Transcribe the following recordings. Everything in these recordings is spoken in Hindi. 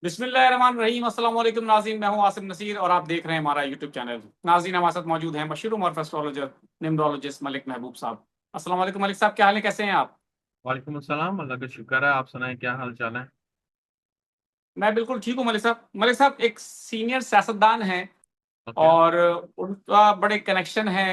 बिस्मिल्लाहिर्रहमानिर्रहीम। अस्सलाम वालेकुम नाज़रीन, मैं हूं आसिम नसीर और आप देख रहे हैं हमारा यूट्यूब चैनल। नाज़रीन, हमारे साथ मौजूद हैं मशहूर और एस्ट्रोलॉजर न्यूमरोलॉजिस्ट मलिक महबूब साहब। अस्सलाम वालेकुम मलिक साहब, क्या हाल है, कैसे हैं आप? वालेकुम अस्सलाम। अल्लाह का शुक्र है। आप सुनाएं, क्या हाल चाल है? मैं बिल्कुल ठीक हूं मलिक साहब। मलिक साहब एक सीनियर सियासतदान हैं ओके। और उनका बड़े कनेक्शन है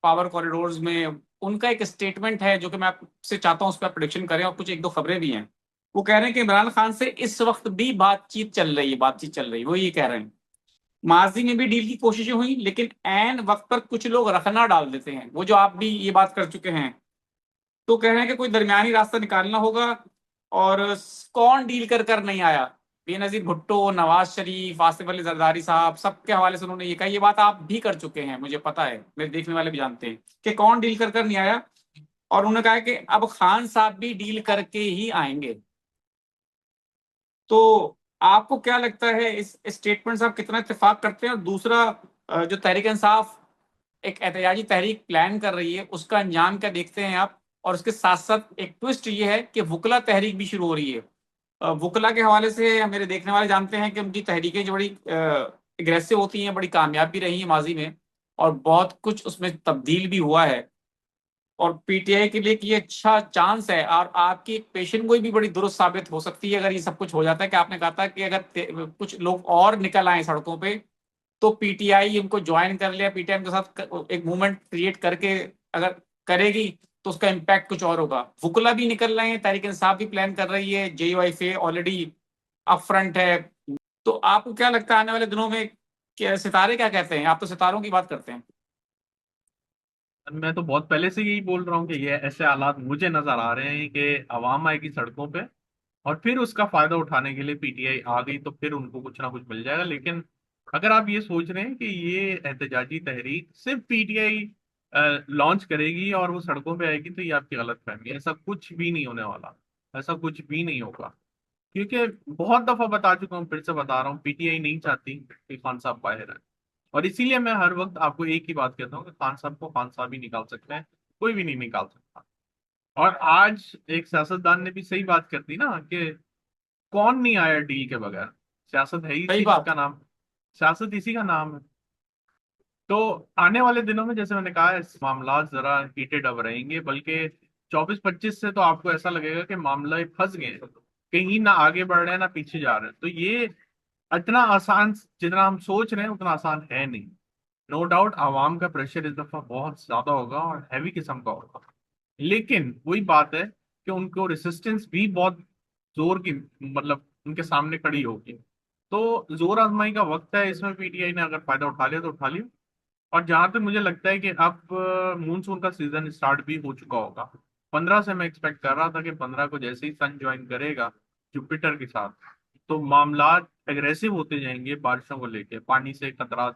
पावर कॉरिडोर्स में। उनका एक स्टेटमेंट है जो कि मैं आपसे चाहता हूं उस पर प्रोडिक्शन करें, और कुछ एक दो खबरें भी हैं। वो कह रहे हैं कि इमरान खान से इस वक्त भी बातचीत चल रही है। वो ये कह रहे हैं माजी में भी डील की कोशिशें हुई, लेकिन एन वक्त पर कुछ लोग रखना डाल देते हैं। वो जो आप भी ये बात कर चुके हैं, तो कह रहे हैं कि कोई दरमियानी रास्ता निकालना होगा। और कौन डील कर कर नहीं आया? बेनजीर भुट्टो, नवाज शरीफ, आसिफ अली जरदारी साहब, सबके हवाले से उन्होंने ये कहा। ये बात आप भी कर चुके हैं, मुझे पता है, मेरे देखने वाले भी जानते हैं कि कौन डील कर कर नहीं आया। और उन्होंने कहा है कि अब खान साहब भी डील करके ही आएंगे। तो आपको क्या लगता है, इस स्टेटमेंट से आप कितना इत्तेफाक करते हैं? और दूसरा, जो तहरीक इंसाफ एक एहतजाजी तहरीक प्लान कर रही है, उसका अंजाम क्या देखते हैं आप? और उसके साथ साथ एक ट्विस्ट ये है कि वुकला तहरीक भी शुरू हो रही है। वुकला के हवाले से मेरे देखने वाले जानते हैं कि उनकी तहरीकें जो बड़ी एग्रेसिव होती हैं, बड़ी कामयाब भी रही हैं माजी में, और बहुत कुछ उसमें तब्दील भी हुआ है। और पीटीआई के लिए कि ये अच्छा चांस है, और आपकी एक पेशन गोई भी बड़ी दुरुस्त साबित हो सकती है अगर ये सब कुछ हो जाता है। कि आपने कहा था कि अगर कुछ लोग और निकल आए सड़कों पे, तो पीटीआई उनको ज्वाइन कर लिया, पीटीआई के साथ एक मूवमेंट क्रिएट करके अगर करेगी, तो उसका इम्पैक्ट कुछ और होगा। वुकला भी निकल रहे हैं, तहरीक इंसाफ भी प्लान कर रही है, जेयूआईफे ऑलरेडी अप फ्रंट है। तो आपको क्या लगता है आने वाले दिनों में, सितारे क्या कहते हैं? आप तो सितारों की बात करते हैं। मैं तो बहुत पहले से यही बोल रहा हूँ कि ये ऐसे हालात मुझे नजर आ रहे हैं कि आवाम आएगी सड़कों पे और फिर उसका फायदा उठाने के लिए पीटीआई आ गई तो फिर उनको कुछ ना कुछ मिल जाएगा। लेकिन अगर आप ये सोच रहे हैं कि ये एहतजाजी तहरीक सिर्फ पीटीआई लॉन्च करेगी और वो सड़कों पे आएगी, तो ये आपकी गलत फहमी है। ऐसा कुछ भी नहीं होने वाला। ऐसा कुछ भी नहीं होगा, क्योंकि बहुत दफा बता चुका हूँ, फिर से बता रहा हूँ, पीटीआई नहीं चाहती कि खान साहब बाहर आए। और इसीलिए मैं हर वक्त आपको एक ही बात कहता हूँ कि खान साहब को खान साहब ही निकाल सकते हैं, कोई भी नहीं निकाल सकता। और आज एक सियासतदान ने भी सही बात कर दी ना कि कौन नहीं आया डील के बगैर। सियासत है ही सही इसी बात। का नाम। सियासत इसी का नाम है। तो आने वाले दिनों में, जैसे मैंने कहा, इस मामला जरा हीटेड अब रहेंगे, बल्कि 24-25 से तो आपको ऐसा लगेगा कि मामला फंस गए हैं। कहीं ना आगे बढ़ रहे हैं ना पीछे जा रहे हैं। तो ये इतना आसान जितना हम सोच रहे हैं उतना आसान है नहीं। नो डाउट आवाम का प्रेशर इस दफा बहुत ज्यादा होगा और हैवी किस्म का होगा। लेकिन वही बात है कि उनको रेसिस्टेंस भी बहुत जोर की, मतलब उनके सामने खड़ी होगी। तो जोर आजमाई का वक्त है इसमें। पीटीआई ने अगर फायदा उठा लिया तो उठा लिया। और जहां तक मुझे लगता है कि अब मूनसून का सीजन स्टार्ट भी हो चुका होगा। 15 से मैं एक्सपेक्ट कर रहा था कि 15 को जैसे ही सन ज्वाइन करेगा जुपिटर के साथ, तो मामला एग्रेसिव होते जाएंगे। बारिशों को लेके पानी से खतरा,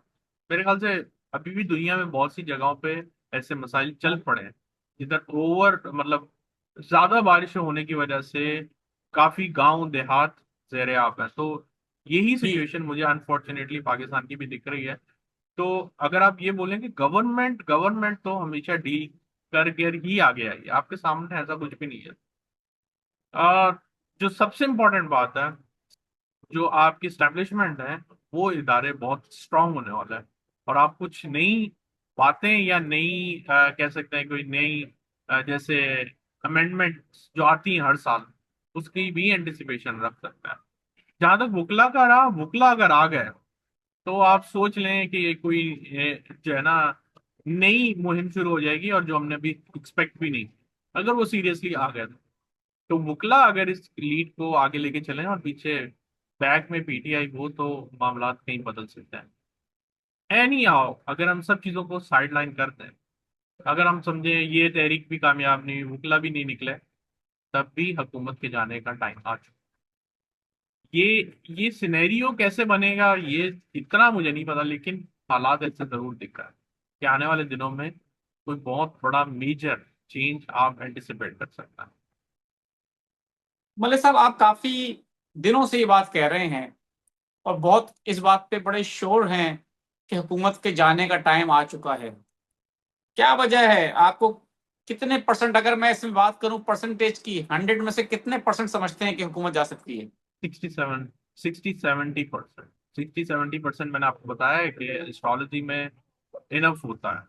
मेरे ख्याल से अभी भी दुनिया में बहुत सी जगहों पे ऐसे मसाइल चल पड़े हैं जिधर ओवर, मतलब ज्यादा बारिश होने की वजह से काफी गांव देहात ज़ेरे आब है। तो यही जी। सिचुएशन मुझे अनफॉर्चुनेटली पाकिस्तान की भी दिख रही है। तो अगर आप ये बोलें कि गवर्नमेंट गवर्नमेंट तो हमेशा डील करके ही आगे आई है, आपके सामने ऐसा कुछ भी नहीं है। और जो सबसे इम्पोर्टेंट बात है, जो आपकी स्टैब्लिशमेंट है, वो इदारे बहुत स्ट्रांग होने वाला है। और आप कुछ नई बातें या नई कह सकते हैं कोई नई जैसे अमेंडमेंट जो आती हैं हर साल, उसकी भी एंटिसिपेशन रख सकते हैं। जहां तक वुकला का रहा, वुकला अगर आ गए तो आप सोच लें कि ये कोई जो है ना, नई मुहिम शुरू हो जाएगी, और जो हमने अभी एक्सपेक्ट भी नहीं, अगर वो सीरियसली आ गए तो वुकला अगर इस लीड को आगे लेके चलें और पीछे बैक में पीटीआई हो, तो मामला कहीं बदल सकते हैं। एनी आओ, अगर हम सब चीजों को साइड लाइन करते हैं, अगर हम समझे ये तहरीक भी कामयाब नहीं हुई, वुकला भी नहीं निकले, तब भी हुकूमत के जाने का टाइम आ चुका। ये सिनेरियो कैसे बनेगा ये इतना मुझे नहीं पता, लेकिन हालात ऐसे जरूर दिख रहा है कि आने वाले दिनों में कोई बहुत बड़ा मेजर चेंज आप एंटिसिपेट कर सकता है। मलिक साहब, आप काफी दिनों से ये बात कह रहे हैं और बहुत इस बात पे बड़े श्योर हैं कि हुकूमत के जाने का टाइम आ चुका है। क्या वजह है आपको? कितने परसेंट, अगर मैं इसमें बात करूं परसेंटेज की, 100 में से कितने परसेंट समझते हैं कि हुकूमत जा सकती है? 67। 60-70%। 60-70% मैंने आपको बताया है कि एस्ट्रोलॉजी में इनफ होता है।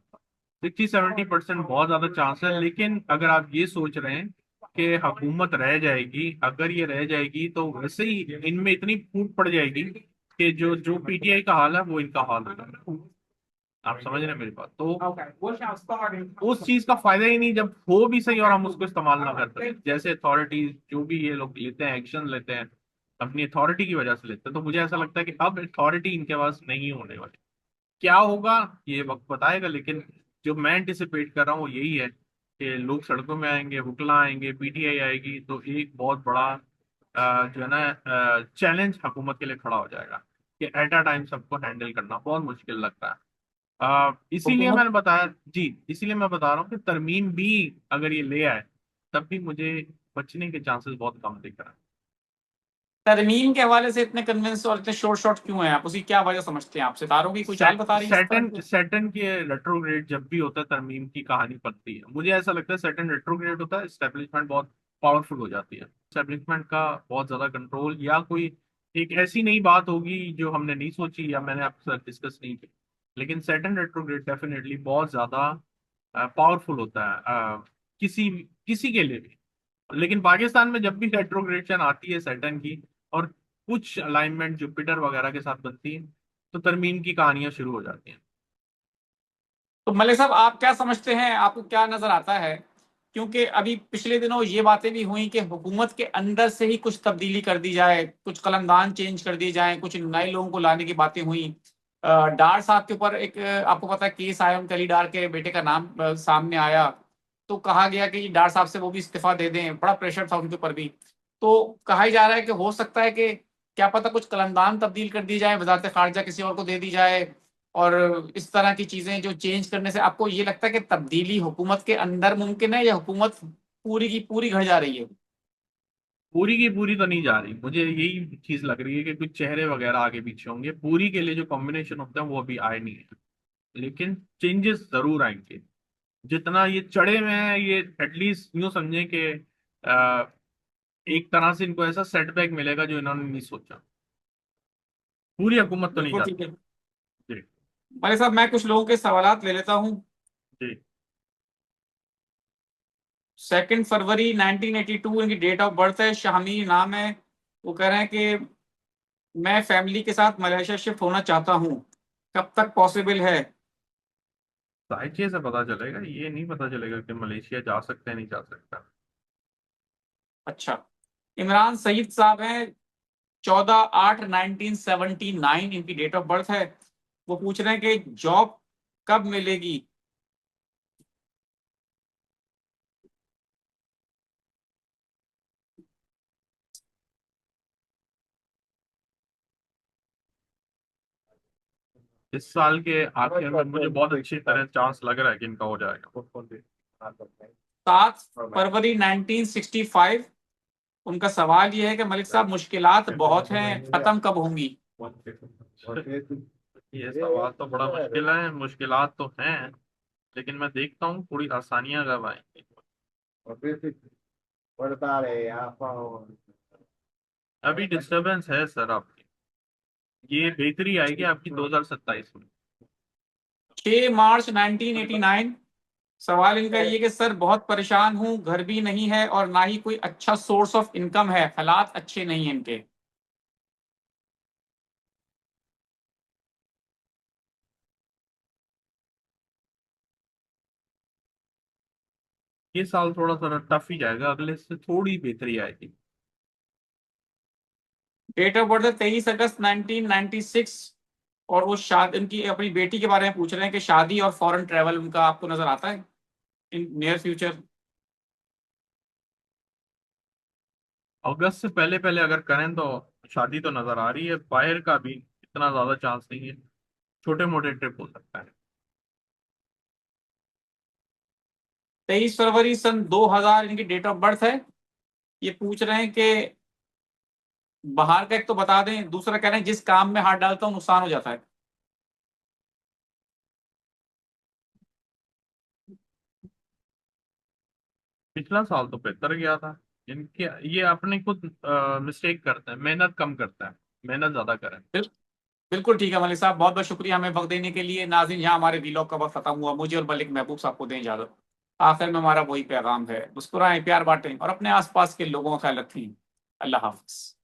60-70% बहुत ज्यादा चांस है, लेकिन अगर आप ये सोच रहे हैं कि हुकूमत रह जाएगी, अगर ये रह जाएगी तो वैसे ही इनमें इतनी फूट पड़ जाएगी कि जो जो पीटीआई का हाल है वो इनका हाल होगा। आप समझ रहे हैं मेरी बात? तो उस चीज का फायदा ही नहीं जब हो भी सही और हम उसको इस्तेमाल ना कर पाए। जैसे अथॉरिटीज जो भी ये लोग लेते हैं, एक्शन लेते हैं, अपनी अथॉरिटी की वजह से लेते हैं, तो मुझे ऐसा लगता है कि अब अथॉरिटी इनके पास नहीं होने वाली। क्या होगा ये वक्त बताएगा, लेकिन जो मैं एंटिसिपेट कर रहा हूँ वो यही है कि लोग सड़कों में आएंगे, वकला आएंगे, पीटीआई आएगी, तो एक बहुत बड़ा जो है ना चैलेंज हुकूमत के लिए खड़ा हो जाएगा कि एट अ टाइम सबको हैंडल करना बहुत मुश्किल लगता है। इसीलिए हुकूमत मैंने बताया जी, इसीलिए मैं बता रहा हूँ कि तरमीम भी अगर ये ले आए तब भी मुझे बचने के चांसेस बहुत कम दिख रहे हैं। तरमीम के हवाले से इतने कन्विंस और इतने शॉर्ट शॉर्ट क्यों हैं आप? उसकी क्या वजह समझते हैं आप? सितारों की कोई चाल बता रही है इस सैटन तरह? सैटन के रेट्रोग्रेड जब भी होता है तरमीम की कहानी पलटती है। मुझे ऐसा लगता है सैटन रेट्रोग्रेड होता है, एस्टेब्लिशमेंट बहुत पावरफुल हो जाती है। एस्टेब्लिशमेंट का बहुत ज्यादा कंट्रोल या कोई एक ऐसी नई बात होगी जो हमने नहीं सोची या मैंने आपके साथ डिस्कस नहीं की। लेकिन सैटन रेट्रोग्रेड डेफिनेटली बहुत ज्यादा पावरफुल होता है किसी किसी के लिए भी। लेकिन पाकिस्तान में जब भी रेट्रोग्रेशन आती है सैटर्न की और कुछ अलाइनमेंट जुपिटर वगैरह के साथ बनती है, तो तरमीम की कहानियां शुरू हो जाती हैं। तो मलिक साहब, आप क्या समझते हैं, आपको क्या नजर आता है? क्योंकि अभी पिछले दिनों ये बातें भी हुई कि हुकूमत के अंदर से ही कुछ तब्दीली कर दी जाए, कुछ कलमदान चेंज कर दिए जाए, कुछ नए लोगों को लाने की बातें हुई। डार साहब के ऊपर एक आपको पता है केस आया, उनके अली डार के बेटे का नाम सामने आया। तो कहा गया कि डार साहब से वो भी इस्तीफा दे दें, बड़ा प्रेशर था उनके ऊपर भी। तो कहा ही जा रहा है कि हो सकता है कि क्या पता कुछ कलमदान तब्दील कर दी जाए, वजारत खारजा किसी और को दे दी जाए। और इस तरह की चीजें जो चेंज करने से आपको ये लगता है कि तब्दीली हुकूमत के अंदर मुमकिन है, या हुकूमत पूरी की पूरी घर जा रही है? पूरी की पूरी तो नहीं जा रही, मुझे यही चीज लग रही है कि कुछ चेहरे वगैरह आगे पीछे होंगे। पूरी के लिए जो कॉम्बिनेशन होता है वो अभी आए नहीं है, लेकिन चेंजेस जरूर आएंगे। जितना ये चढ़े हुए हैं, ये एटलीस्ट यूं समझे कि अ, एक तरह से इनको ऐसा सेटबैक मिलेगा जो इन्होंने नहीं सोचा। पूरी हुकूमत तो नहीं बिल्कुल जाती। ठीक है। जी। भाई साहब, मैं कुछ लोगों के सवालात ले लेता हूँ। जी। 2 फरवरी 1982 इनकी डेट ऑफ बर्थ है, शामी नाम है। वो कह रहे हैं कि मैं फैमिली के साथ मलेशिया शिफ्ट होना चाहता हूँ, कब तक पॉसिबल है? साइकिल से पता चलेगा, ये नहीं पता चलेगा कि मलेशिया जा सकते हैं नहीं जा सकता। अच्छा। इमरान सईद साहब हैं, 14/8/1979 इनकी डेट ऑफ बर्थ है। वो पूछ रहे हैं कि जॉब कब मिलेगी? इस साल के आखिर में मुझे बहुत अच्छी तरह चांस लग रहा है कि इनका हो जाएगा। 7 फरवरी 1965। उनका सवाल ये है कि मलिक साहब, मुश्किलात बहुत हैं, खत्म कब होंगी? ये सवाल तो बड़ा मुश्किल है। मुश्किलात तो हैं, लेकिन मैं देखता हूँ थोड़ी आसानियां कब आएंगी। अभी डिस्टरबेंस है सर आपकी, ये बेहतरी आएगी आपकी 2027 में। 6 मार्च 1989। सवाल इनका ये कि सर बहुत परेशान हूँ, घर भी नहीं है और ना ही कोई अच्छा सोर्स ऑफ इनकम है, हालात अच्छे नहीं हैं इनके। ये साल थोड़ा सा टफ ही जाएगा, अगले से थोड़ी बेहतरी आएगी। डेट ऑफ बर्थ है 23 अगस्त 1996। और वो शादी, उनकी अपनी बेटी के बारे में पूछ रहे हैं कि शादी और फॉरेन ट्रेवल उनका आपको नजर आता है इन नियर फ्यूचर? अगस्त से पहले पहले अगर करें तो शादी तो नजर आ रही है, बाहर का भी इतना ज्यादा चांस नहीं है, छोटे मोटे ट्रिप हो सकता है। 23 फरवरी 2000 इनकी डेट ऑफ बर्थ है। ये पूछ रहे हैं कि बाहर का एक तो बता दें, दूसरा कह रहे हैं जिस काम में हाथ डालता हूँ नुकसान हो जाता है। पिछला साल तो बेहतर गया था इनके। ये अपने खुद मिस्टेक करते हैं, मेहनत कम करता है। मेहनत ज्यादा करें। बिल- बिल्कुल ठीक है मलिक साहब, बहुत बहुत शुक्रिया हमें वक्त देने के लिए। नाज़रीन, यहाँ हमारे वीलॉग का वक्त खत्म हुआ। मुझे और मलिक महबूब साहब को दें इजाजत। आखिर में हमारा वही पैगाम है, मुस्कुराएं, प्यार बांटें और अपने आसपास के लोगों का ख्याल रखें। अल्लाह हाफिज।